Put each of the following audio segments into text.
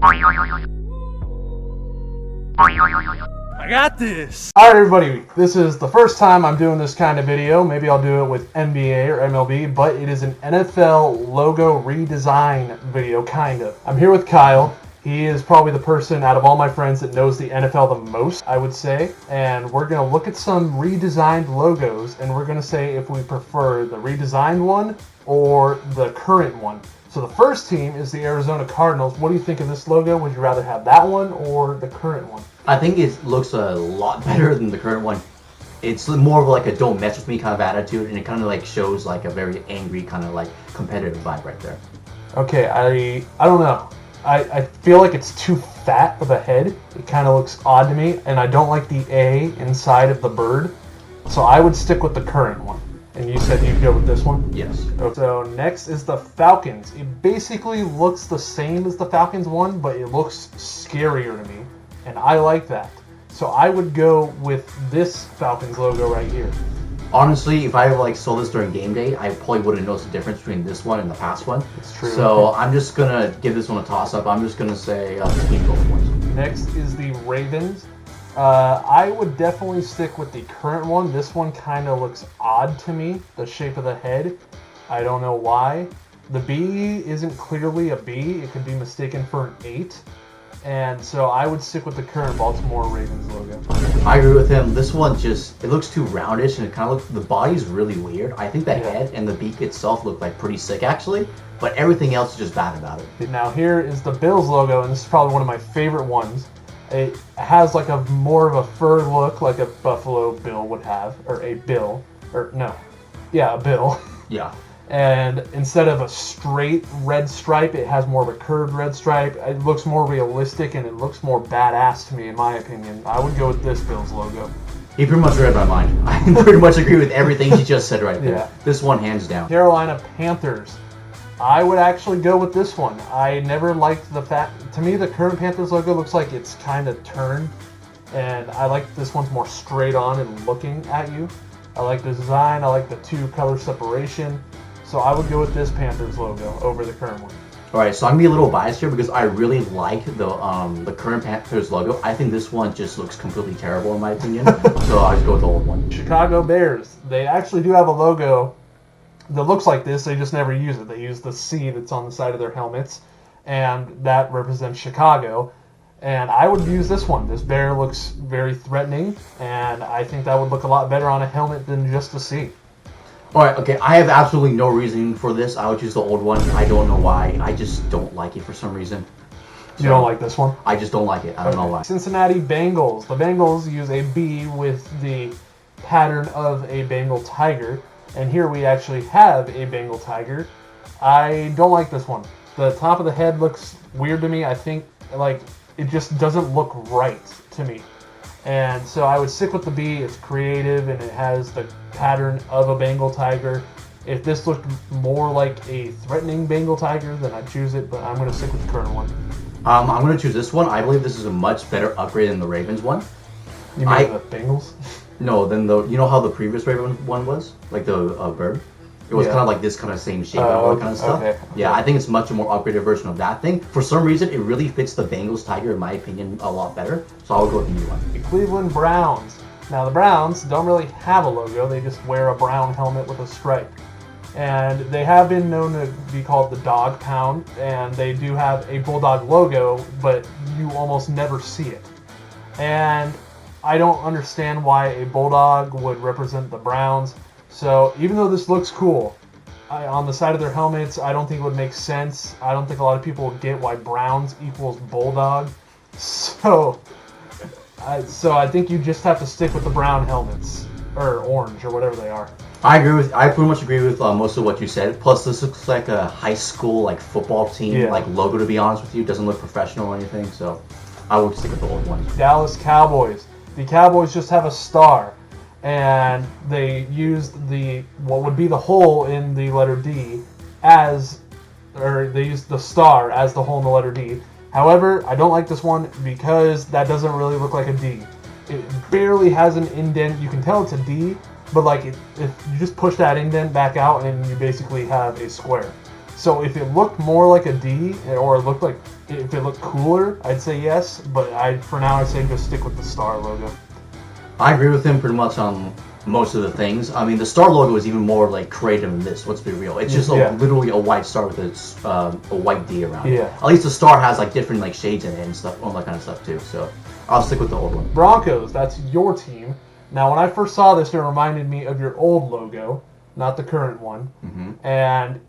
I got this! Alright everybody, this is the first time I'm doing this kind of video. Maybe I'll do it with NBA or MLB, but it is an NFL logo redesign video, kind of. I'm here with Kyle. He is probably the person out of all my friends that knows the NFL the most, I would say. And we're going to look at some redesigned logos, and we're going to say if we prefer the redesigned one or the current one. So the first team is the Arizona Cardinals. What do you think of this logo? Would you rather have that one or the current one? I think it looks a lot better than the current one. It's more of like a don't mess with me kind of attitude, and it kind of like shows like a very angry kind of like competitive vibe right there. Okay, I don't know. I feel like it's too fat of a head. It kind of looks odd to me, and I don't like the A inside of the bird. So I would stick with the current one. And you said you'd go with this one? Yes. So next is the Falcons. It basically looks the same as the Falcons one, but it looks scarier to me. And I like that. So I would go with this Falcons logo right here. Honestly, if I like saw this during game day, I probably wouldn't notice the difference between this one and the past one. It's true. So I'm just gonna give this one a toss up. I'm just gonna say keep both ones. Next is the Ravens. I would definitely stick with the current one. This one kind of looks odd to me, the shape of the head. I don't know why. The B isn't clearly a B. It could be mistaken for an 8. And so I would stick with the current Baltimore Ravens logo. I agree with him. This one just, it looks too roundish, and it kind of looks, the body's really weird. I think the head and the beak itself look like pretty sick actually, but everything else is just bad about it. Now here is the Bills logo, and this is probably one of my favorite ones. It has like a more of a fur look, like a Buffalo Bill would have, or a bill, or no, yeah, a bill. Yeah. And instead of a straight red stripe, it has more of a curved red stripe. It looks more realistic, and it looks more badass to me, in my opinion. I would go with this Bills logo. He pretty much read my mind. I pretty much agree with everything he just said right there. Yeah. This one hands down. Carolina Panthers. I would actually go with this one. I never liked the fact, to me the current Panthers logo looks like it's kind of turned, and I like this one's more straight on and looking at you. I like the design, I like the 2 color separation, so I would go with this Panthers logo over the current one. Alright, so I'm gonna be a little biased here because I really like the current Panthers logo. I think this one just looks completely terrible in my opinion, so I just go with the old one. Chicago Bears. They actually do have a logo that looks like this, they just never use it. They use the C that's on the side of their helmets, and that represents Chicago. And I would use this one. This bear looks very threatening, and I think that would look a lot better on a helmet than just a C. Alright, okay, I have absolutely no reason for this. I would choose the old one. I don't know why. I just don't like it for some reason. You don't like this one? I just don't like it. I don't know why. Cincinnati Bengals. The Bengals use a B with the pattern of a Bengal tiger. And here we actually have a Bengal tiger. I don't like this one. The top of the head looks weird to me. I think like it just doesn't look right to me. And so I would stick with the B. It's creative and it has the pattern of a Bengal tiger. If this looked more like a threatening Bengal tiger, then I'd choose it, but I'm going to stick with the current one. I'm going to choose this one. I believe this is a much better upgrade than the Ravens one. You mean the Bengals? No, then you know how the previous Raven one was? Like the bird? It was kind of like this kind of same shape and all that kind of stuff. Okay. Yeah, I think it's much more upgraded version of that thing. For some reason, it really fits the Bengals tiger, in my opinion, a lot better. So I would go with the new one. The Cleveland Browns. Now the Browns don't really have a logo. They just wear a brown helmet with a stripe. And they have been known to be called the Dog Pound, and they do have a Bulldog logo, but you almost never see it. And I don't understand why a Bulldog would represent the Browns. So even though this looks cool, on the side of their helmets, I don't think it would make sense. I don't think a lot of people would get why Browns equals Bulldog. So I think you just have to stick with the brown helmets, or orange, or whatever they are. I pretty much agree with most of what you said. Plus, this looks like a high school football team logo. To be honest with you, it doesn't look professional or anything. So I would stick with the old one. Dallas Cowboys. The Cowboys just have a star, and they used what would be the hole in the letter D they used the star as the hole in the letter D. However, I don't like this one because that doesn't really look like a D. It barely has an indent. You can tell it's a D, but if you just push that indent back out, and you basically have a square. So if it looked more like a D, or if it looked cooler, I'd say yes. But for now, I'd say just stick with the star logo. I agree with him pretty much on most of the things. I mean, the star logo is even more like creative than this. Let's be real. It's just literally a white star with a white D around it. Yeah. At least the star has like different like shades in it and stuff, all that kind of stuff too. So I'll stick with the old one. Broncos, that's your team. Now, when I first saw this, it reminded me of your old logo, not the current one. Mm-hmm. And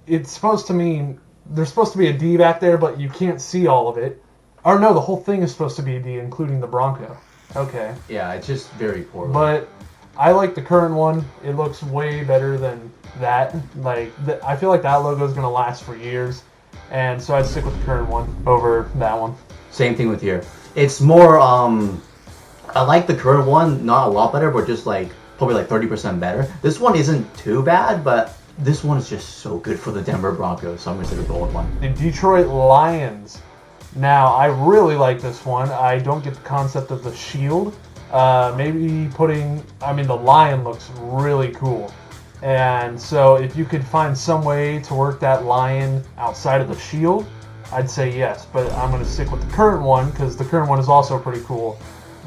it's supposed to mean there's supposed to be a D back there, but you can't see all of it. Or no, the whole thing is supposed to be a D, including the Bronco. Okay. Yeah, it's just very poor. But I like the current one. It looks way better than that. I feel like that logo is going to last for years. And so I'd stick with the current one over that one. Same thing with here. It's more, I like the current one, not a lot better, but just like probably like 30% better. This one isn't too bad, but this one is just so good for the Denver Broncos, so I'm going to stick with the old one. The Detroit Lions. Now, I really like this one. I don't get the concept of the shield. Maybe the lion looks really cool. And so if you could find some way to work that lion outside of the shield, I'd say yes. But I'm going to stick with the current one because the current one is also pretty cool.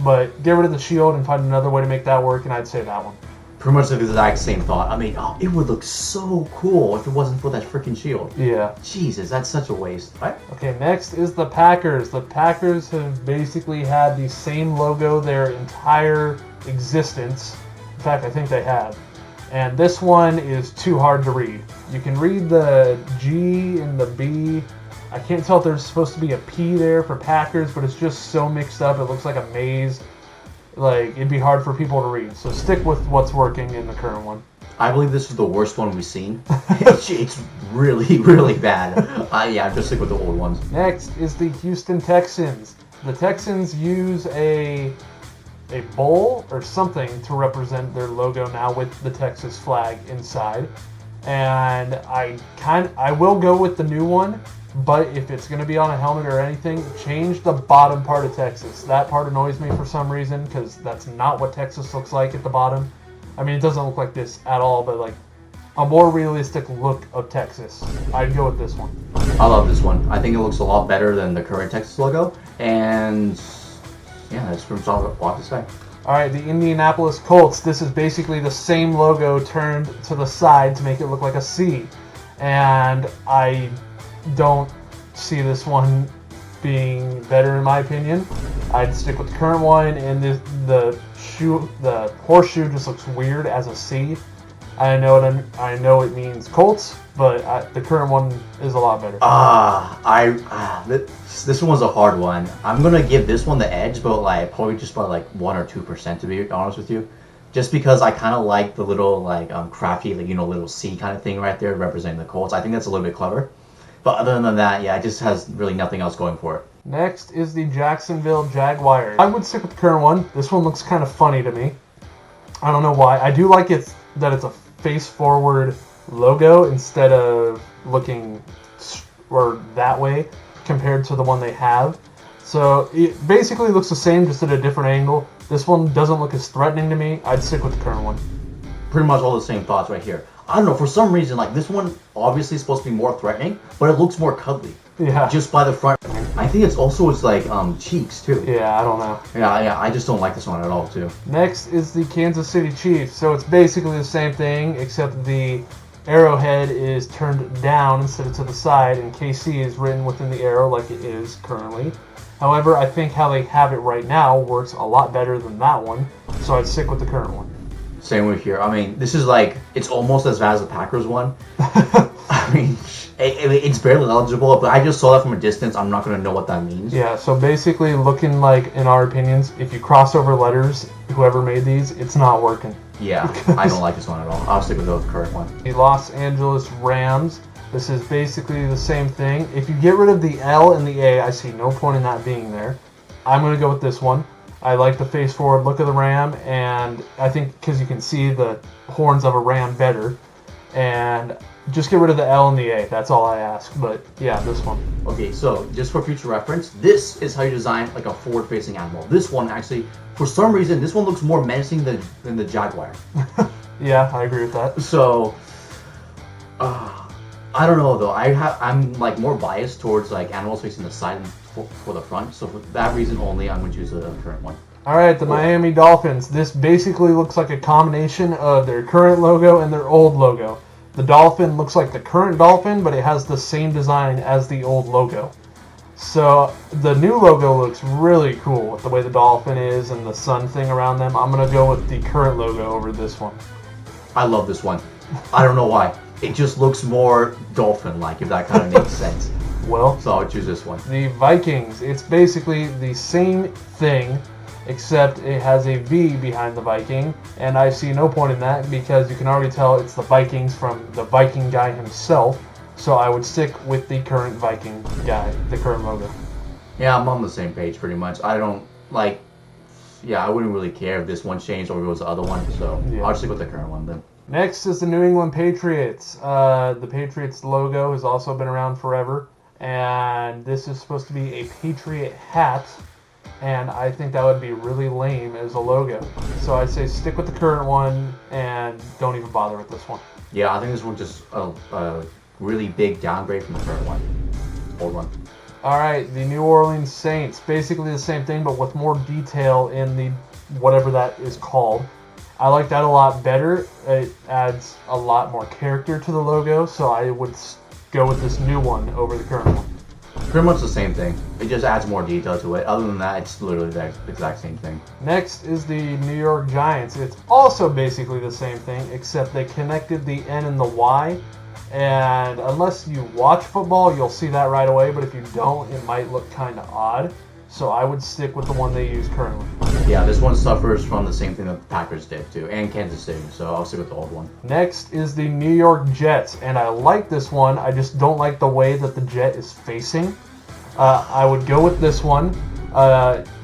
But get rid of the shield and find another way to make that work, and I'd say that one. Pretty much the exact same thought. I mean, it would look so cool if it wasn't for that freaking shield. Yeah. Jesus, that's such a waste. Right? Okay, next is the Packers. The Packers have basically had the same logo their entire existence. In fact, I think they have. And this one is too hard to read. You can read the G and the B. I can't tell if there's supposed to be a P there for Packers, but it's just so mixed up. It looks like a maze. It'd be hard for people to read. So stick with what's working in the current one. I believe this is the worst one we've seen. It's really, really bad. Just stick with the old ones. Next is the Houston Texans. The Texans use a bowl or something to represent their logo now with the Texas flag inside. And I will go with the new one. But if it's going to be on a helmet or anything, change the bottom part of Texas. That part annoys me for some reason because that's not what Texas looks like at the bottom. I mean, it doesn't look like this at all, but like a more realistic look of Texas. I'd go with this one. I love this one. I think it looks a lot better than the current Texas logo. And yeah, that's pretty much all I want to say. All right, the Indianapolis Colts. This is basically the same logo turned to the side to make it look like a C. And I don't see this one being better in my opinion. I'd stick with the current one, and the horseshoe just looks weird as a C. I know it means Colts, but the current one is a lot better. This one was a hard one. I'm gonna give this one the edge, but probably just by 1 or 2% to be honest with you. Just because I kind of like the little crafty little C kind of thing right there representing the Colts. I think that's a little bit clever. But other than that, it just has really nothing else going for it. Next is the Jacksonville Jaguars. I would stick with the current one. This one looks kind of funny to me. I don't know why. I do like that it's a face-forward logo instead of looking that way compared to the one they have. So it basically looks the same, just at a different angle. This one doesn't look as threatening to me. I'd stick with the current one. Pretty much all the same thoughts right here. I don't know, for some reason, this one obviously is supposed to be more threatening, but it looks more cuddly. Yeah. Just by the front. I think it's also cheeks, too. Yeah, I don't know. Yeah, I just don't like this one at all, too. Next is the Kansas City Chiefs. So it's basically the same thing, except the arrowhead is turned down instead of to the side, and KC is written within the arrow like it is currently. However, I think how they have it right now works a lot better than that one, so I'd stick with the current one. Same with here. I mean, this is it's almost as bad as the Packers one. I mean, it's barely legible, but I just saw that from a distance. I'm not going to know what that means. Yeah, so basically looking in our opinions, if you cross over letters, whoever made these, it's not working. Yeah, I don't like this one at all. I'll stick with the current one. The Los Angeles Rams. This is basically the same thing. If you get rid of the L and the A, I see no point in that being there. I'm going to go with this one. I like the face-forward look of the ram, and I think because you can see the horns of a ram better. And just get rid of the L and the A. That's all I ask. But yeah, this one. Okay, so just for future reference, this is how you design a forward-facing animal. This one actually, for some reason, this one looks more menacing than the Jaguar. Yeah, I agree with that. So, I don't know though. I'm like more biased towards like animals facing the side for the front. So for that reason only, I'm gonna choose the current one. All right, the Miami Dolphins. This basically looks like a combination of their current logo and their old logo. The dolphin looks like the current dolphin, but it has the same design as the old logo. So the new logo looks really cool with the way the dolphin is and the sun thing around them. I'm going to go with the current logo over this one. I love this one. I don't know why. It just looks more dolphin-like, if that kind of makes sense. Well, so I would choose this one. The Vikings. It's basically the same thing, except it has a V behind the Viking, and I see no point in that because you can already tell it's the Vikings from the Viking guy himself. So I would stick with the current Viking guy, the current logo. Yeah, I'm on the same page pretty much. I don't like. Yeah, I wouldn't really care if this one changed or if it was the other one. So yeah. I'll stick with the current one then. Next is the New England Patriots. The Patriots logo has also been around forever, and this is supposed to be a Patriot hat. And I think that would be really lame as a logo. So I'd say stick with the current one and don't even bother with this one. Yeah, I think this one just really big downgrade from the current one, old one. All right, the New Orleans Saints, basically the same thing, but with more detail in the whatever that is called. I like that a lot better. It adds a lot more character to the logo, so I would go with this new one over the current one. Pretty much the same thing. It just adds more detail to it. Other than that, it's literally the exact same thing. Next is the New York Giants. It's also basically the same thing, except they connected the N and the Y. And unless you watch football, you'll see that right away. But if you don't, it might look kind of odd. So I would stick with the one they use currently. Yeah, this one suffers from the same thing that the Packers did too, and Kansas City. So I'll stick with the old one. Next is the New York Jets, and I like this one. I just don't like the way that the jet is facing. I would go with this one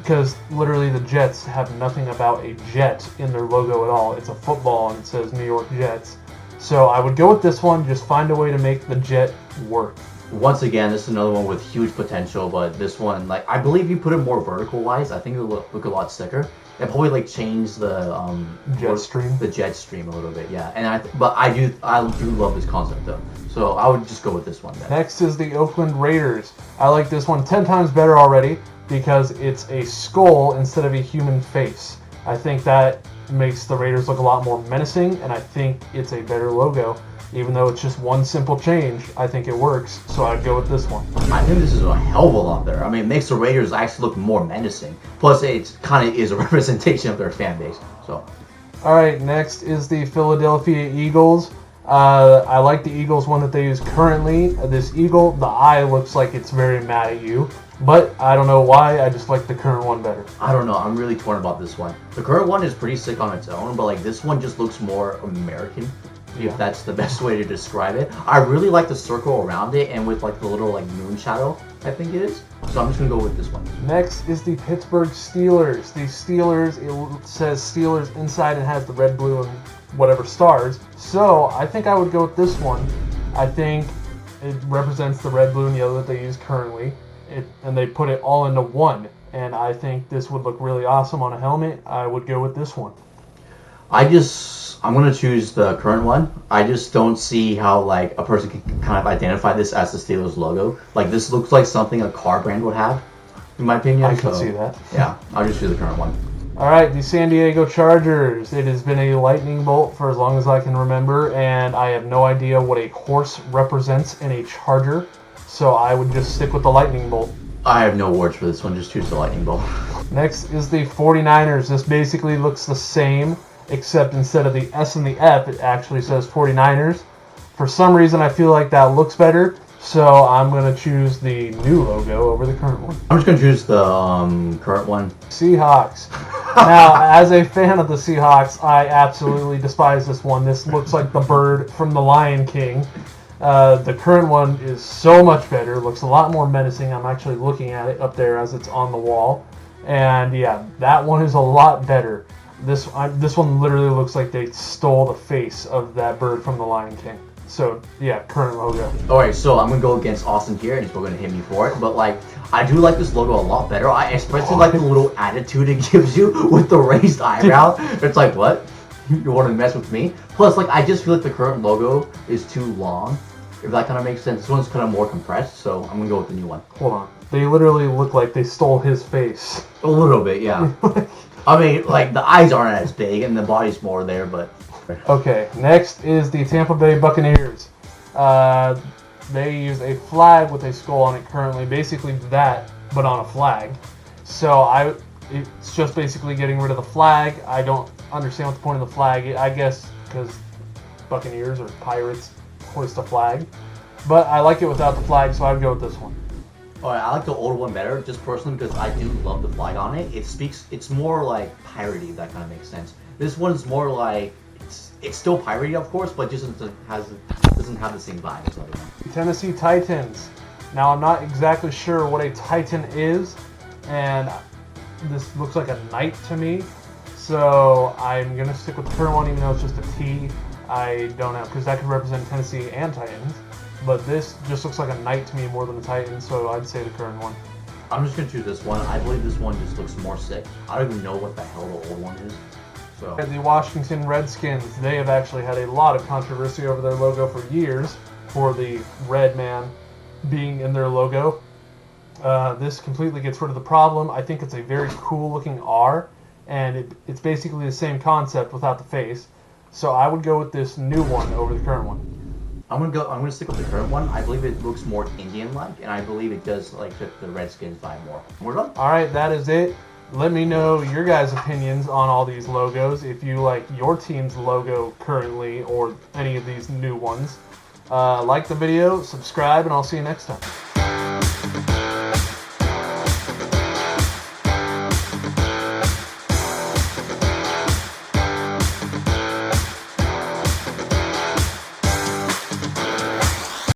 because literally the Jets have nothing about a jet in their logo at all. It's a football and it says New York Jets. So I would go with this one. Just find a way to make the jet work. Once again, this is another one with huge potential, but this one, like, I believe you put it more vertical wise, I think it would look a lot sicker. And probably like change the jet stream a little bit, yeah. And I do love this concept though. So I would just go with this one then. Next is the Oakland Raiders. I like this one 10 times better already because it's a skull instead of a human face. I think that makes the Raiders look a lot more menacing, and I think it's a better logo. Even though it's just one simple change, I think it works, so I'd go with this one. I think this is a hell of a lot better. I mean, it makes the Raiders actually look more menacing. Plus, it kind of is a representation of their fan base. So, all right, next is the Philadelphia Eagles. I like the Eagles one that they use currently. This eagle, the eye looks like it's very mad at you. But I don't know why, I just like the current one better. I don't know, I'm really torn about this one. The current one is pretty sick on its own, but like this one just looks more American. If that's the best way to describe it. I really like the circle around it and with like the little like moon shadow, I think it is. So I'm just gonna go with this one. Next is the Pittsburgh Steelers. The Steelers, it says Steelers inside and has the red, blue, and whatever stars. So I think I would go with this one. I think it represents the red, blue, and yellow that they use currently. And they put it all into one. And I think this would look really awesome on a helmet. I would go with this one. I'm going to choose the current one. I just don't see how like a person can kind of identify this as the Steelers logo. Like this looks like something a car brand would have, in my opinion. I can see that. Yeah, I'll just choose the current one. All right, the San Diego Chargers. It has been a lightning bolt for as long as I can remember, and I have no idea what a horse represents in a charger. So I would just stick with the lightning bolt. I have no words for this one. Just choose the lightning bolt. Next is the 49ers. This basically looks the same, except instead of the S and the F, it actually says 49ers. For some reason, I feel like that looks better, so I'm going to choose the new logo over the current one. I'm just going to choose the current one. Seahawks. Now, as a fan of the Seahawks, I absolutely despise this one. This looks like the bird from The Lion King. The current one is so much better. Looks a lot more menacing. I'm actually looking at it up there as it's on the wall. And yeah, that one is a lot better. This one literally looks like they stole the face of that bird from The Lion King. So yeah, current logo. Alright, so I'm gonna go against Austin here, and he's probably gonna hit me for it. But like, I do like this logo a lot better. I especially like the little attitude it gives you with the raised eyebrow. It's like, what? You want to mess with me? Plus, like, I just feel like the current logo is too long. if that kind of makes sense. This one's kind of more compressed, so I'm gonna go with the new one. Hold on. They literally look like they stole his face. A little bit, yeah. I mean, like, the eyes aren't as big and the body's more there, but... Okay, next is the Tampa Bay Buccaneers. They use a flag with a skull on it currently, basically that, but on a flag. So it's just basically getting rid of the flag. I don't understand what the point of the flag is. I guess because Buccaneers or Pirates hoist a flag. But I like it without the flag, so I'd go with this one. Alright, I like the old one better, just personally because I do love the flag on it. It's more like piratey, if that kind of makes sense. This one's more like, it's still piratey, of course, but just doesn't have the same vibe as the other one. Tennessee Titans. Now, I'm not exactly sure what a Titan is, and this looks like a knight to me. So I'm going to stick with the current one, even though it's just a T. I don't know, because that could represent Tennessee and Titans. But this just looks like a knight to me more than a Titan, so I'd say the current one. I'm just going to choose this one. I believe this one just looks more sick. I don't even know what the hell the old one is. So. The Washington Redskins, they have actually had a lot of controversy over their logo for years, for the red man being in their logo. This completely gets rid of the problem. I think it's a very cool looking R, and it's basically the same concept without the face. So I would go with this new one over the current one. I'm gonna stick with the current one. I believe it looks more Indian-like, and I believe it does like fit the Redskins vibe more. We're done. All right, that is it. Let me know your guys' opinions on all these logos. If you like your team's logo currently or any of these new ones. Like the video, subscribe, and I'll see you next time.